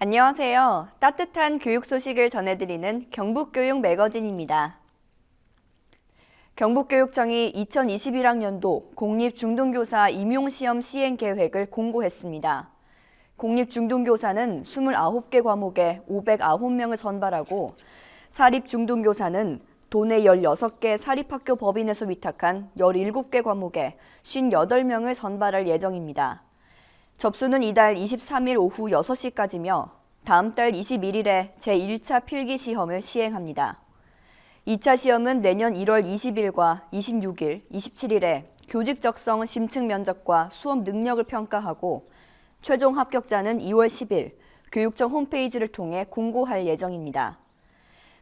안녕하세요. 따뜻한 교육 소식을 전해드리는 경북교육 매거진입니다. 경북교육청이 2021학년도 공립중등교사 임용시험 시행 계획을 공고했습니다. 공립중등교사는 29개 과목에 509명을 선발하고 사립중등교사는 도내 16개 사립학교 법인에서 위탁한 17개 과목에 58명을 선발할 예정입니다. 접수는 이달 23일 오후 6시까지며 다음 달 21일에 제1차 필기시험을 시행합니다. 2차 시험은 내년 1월 20일과 26일, 27일에 교직 적성 심층 면접과 수업 능력을 평가하고 최종 합격자는 2월 10일 교육청 홈페이지를 통해 공고할 예정입니다.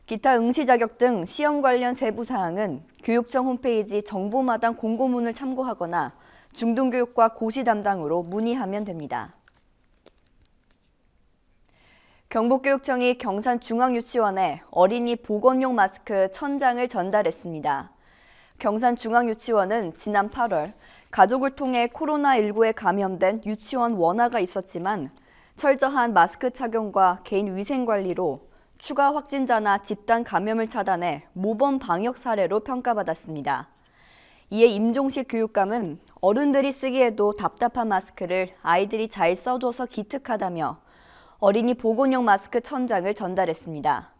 기타 응시 자격 등 시험 관련 세부 사항은 교육청 홈페이지 정보마당 공고문을 참고하거나 중등교육과 고시 담당으로 문의하면 됩니다. 경북교육청이 경산중앙유치원에 어린이 보건용 마스크 1,000장을 전달했습니다. 경산중앙유치원은 지난 8월 가족을 통해 코로나19에 감염된 유치원 원아가 있었지만 철저한 마스크 착용과 개인 위생 관리로 추가 확진자나 집단 감염을 차단해 모범 방역 사례로 평가받았습니다. 이에 임종식 교육감은 어른들이 쓰기에도 답답한 마스크를 아이들이 잘 써줘서 기특하다며 어린이 보건용 마스크 1,000장을 전달했습니다.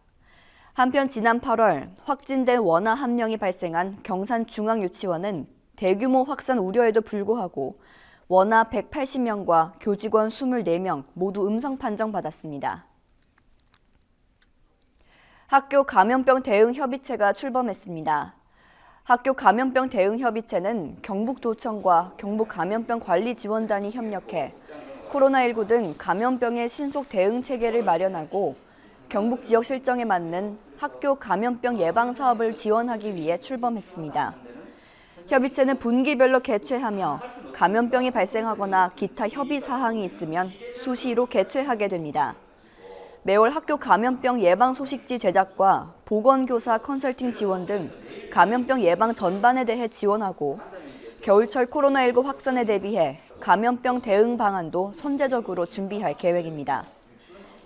한편 지난 8월 확진된 원아 1명이 발생한 경산중앙유치원은 대규모 확산 우려에도 불구하고 원아 180명과 교직원 24명 모두 음성 판정받았습니다. 학교 감염병 대응 협의체가 출범했습니다. 학교 감염병 대응 협의체는 경북도청과 경북감염병관리지원단이 협력해 코로나19 등 감염병의 신속 대응 체계를 마련하고 경북 지역 실정에 맞는 학교 감염병 예방 사업을 지원하기 위해 출범했습니다. 협의체는 분기별로 개최하며 감염병이 발생하거나 기타 협의 사항이 있으면 수시로 개최하게 됩니다. 매월 학교 감염병 예방 소식지 제작과 보건교사 컨설팅 지원 등 감염병 예방 전반에 대해 지원하고 겨울철 코로나19 확산에 대비해 감염병 대응 방안도 선제적으로 준비할 계획입니다.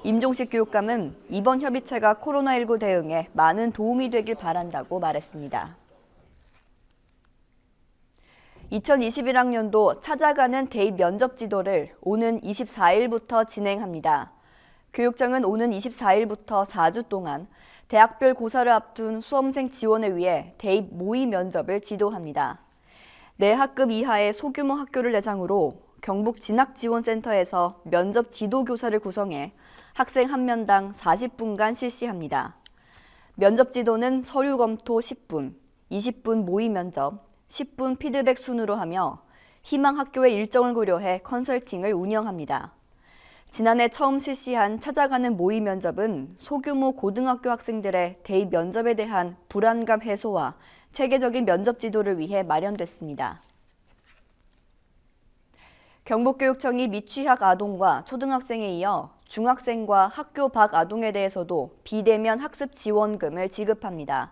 임종식 교육감은 이번 협의체가 코로나19 대응에 많은 도움이 되길 바란다고 말했습니다. 2021학년도 찾아가는 대입 면접 지도를 오는 24일부터 진행합니다. 교육청은 오는 24일부터 4주 동안 대학별 고사를 앞둔 수험생 지원을 위해 대입 모의 면접을 지도합니다. 내 학급 이하의 소규모 학교를 대상으로 경북진학지원센터에서 면접 지도교사를 구성해 학생 1명당 40분간 실시합니다. 면접 지도는 서류 검토 10분, 20분 모의 면접, 10분 피드백 순으로 하며 희망 학교의 일정을 고려해 컨설팅을 운영합니다. 지난해 처음 실시한 찾아가는 모의 면접은 소규모 고등학교 학생들의 대입 면접에 대한 불안감 해소와 체계적인 면접 지도를 위해 마련됐습니다. 경북교육청이 미취학 아동과 초등학생에 이어 중학생과 학교 밖 아동에 대해서도 비대면 학습 지원금을 지급합니다.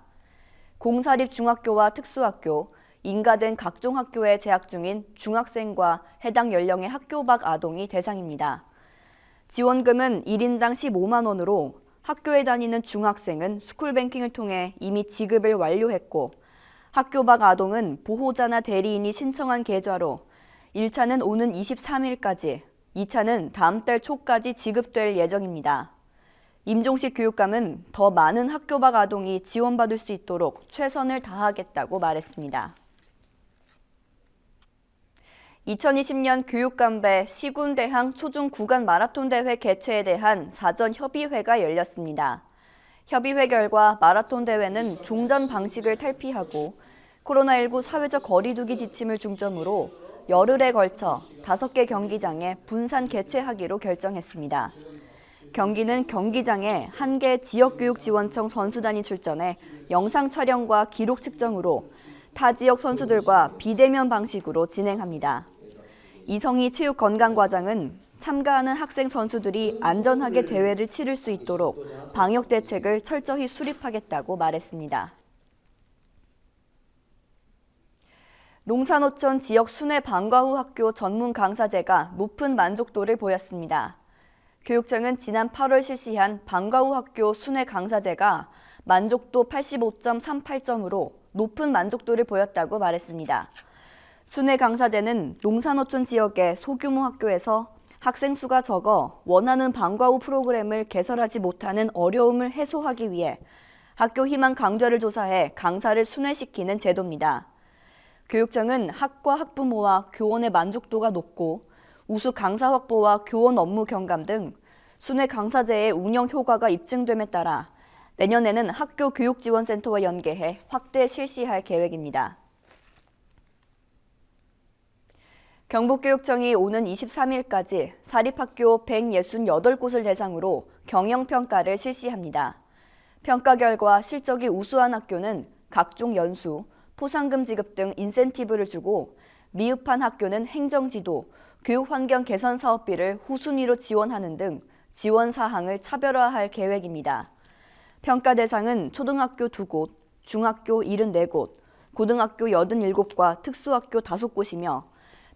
공사립 중학교와 특수학교, 인가된 각종 학교에 재학 중인 중학생과 해당 연령의 학교 밖 아동이 대상입니다. 지원금은 1인당 15만 원으로 학교에 다니는 중학생은 스쿨뱅킹을 통해 이미 지급을 완료했고 학교 밖 아동은 보호자나 대리인이 신청한 계좌로 1차는 오는 23일까지, 2차는 다음 달 초까지 지급될 예정입니다. 임종식 교육감은 더 많은 학교 밖 아동이 지원받을 수 있도록 최선을 다하겠다고 말했습니다. 2020년 교육감배 시군대항 초중 구간 마라톤 대회 개최에 대한 사전 협의회가 열렸습니다. 협의회 결과 마라톤 대회는 종전 방식을 탈피하고 코로나19 사회적 거리두기 지침을 중점으로 열흘에 걸쳐 5개 경기장에 분산 개최하기로 결정했습니다. 경기는 경기장에 1개 지역교육지원청 선수단이 출전해 영상 촬영과 기록 측정으로 타 지역 선수들과 비대면 방식으로 진행합니다. 이성희 체육건강과장은 참가하는 학생 선수들이 안전하게 대회를 치를 수 있도록 방역 대책을 철저히 수립하겠다고 말했습니다. 농산어촌 지역 순회 방과 후 학교 전문 강사제가 높은 만족도를 보였습니다. 교육청은 지난 8월 실시한 방과 후 학교 순회 강사제가 만족도 85.38점으로 높은 만족도를 보였다고 말했습니다. 순회 강사제는 농산어촌 지역의 소규모 학교에서 학생 수가 적어 원하는 방과 후 프로그램을 개설하지 못하는 어려움을 해소하기 위해 학교 희망 강좌를 조사해 강사를 순회시키는 제도입니다. 교육청은 학과 학부모와 교원의 만족도가 높고 우수 강사 확보와 교원 업무 경감 등 순회 강사제의 운영 효과가 입증됨에 따라 내년에는 학교 교육지원센터와 연계해 확대 실시할 계획입니다. 경북교육청이 오는 23일까지 사립학교 168곳을 대상으로 경영평가를 실시합니다. 평가 결과 실적이 우수한 학교는 각종 연수, 포상금 지급 등 인센티브를 주고 미흡한 학교는 행정지도, 교육환경 개선 사업비를 후순위로 지원하는 등 지원 사항을 차별화할 계획입니다. 평가 대상은 초등학교 2곳, 중학교 74곳, 고등학교 87곳과 특수학교 5곳이며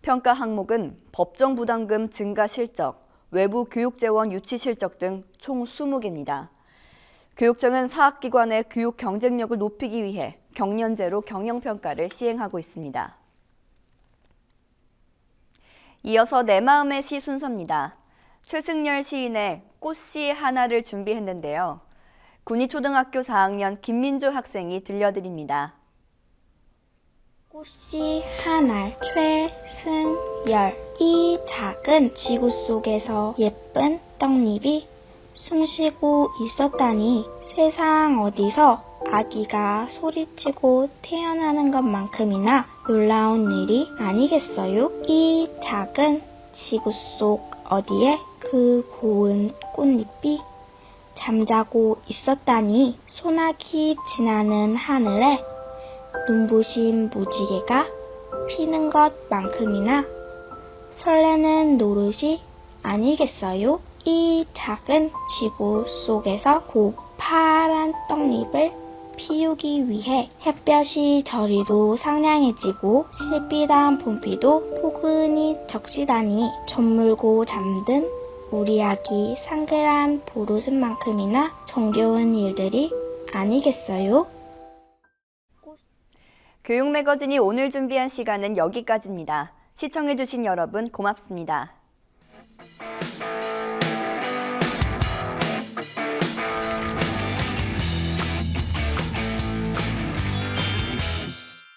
평가 항목은 법정 부담금 증가 실적, 외부 교육재원 유치 실적 등 총 20개입니다. 교육청은 사학기관의 교육 경쟁력을 높이기 위해 경년제로 경영평가를 시행하고 있습니다. 이어서 내 마음의 시 순서입니다. 최승열 시인의 꽃씨 하나를 준비했는데요. 군위초등학교 4학년 김민주 학생이 들려드립니다. 꽃씨 하나 최승열. 이 작은 지구 속에서 예쁜 떡잎이 숨쉬고 있었다니 세상 어디서 아기가 소리치고 태어나는 것만큼이나 놀라운 일이 아니겠어요? 이 작은 지구 속 어디에 그 고운 꽃잎이 잠자고 있었다니 소나기 지나는 하늘에 눈부신 무지개가 피는 것만큼이나 설레는 노릇이 아니겠어요? 이 작은 지구 속에서 고파란 떡잎을 피우기 위해 햇볕이 저리도 상냥해지고 실비단 봄비도 포근히 적시다니 저물고 잠든 우리 아기 상글한 보르슴만큼이나 정겨운 일들이 아니겠어요? 교육 매거진이 오늘 준비한 시간은 여기까지입니다. 시청해주신 여러분 고맙습니다.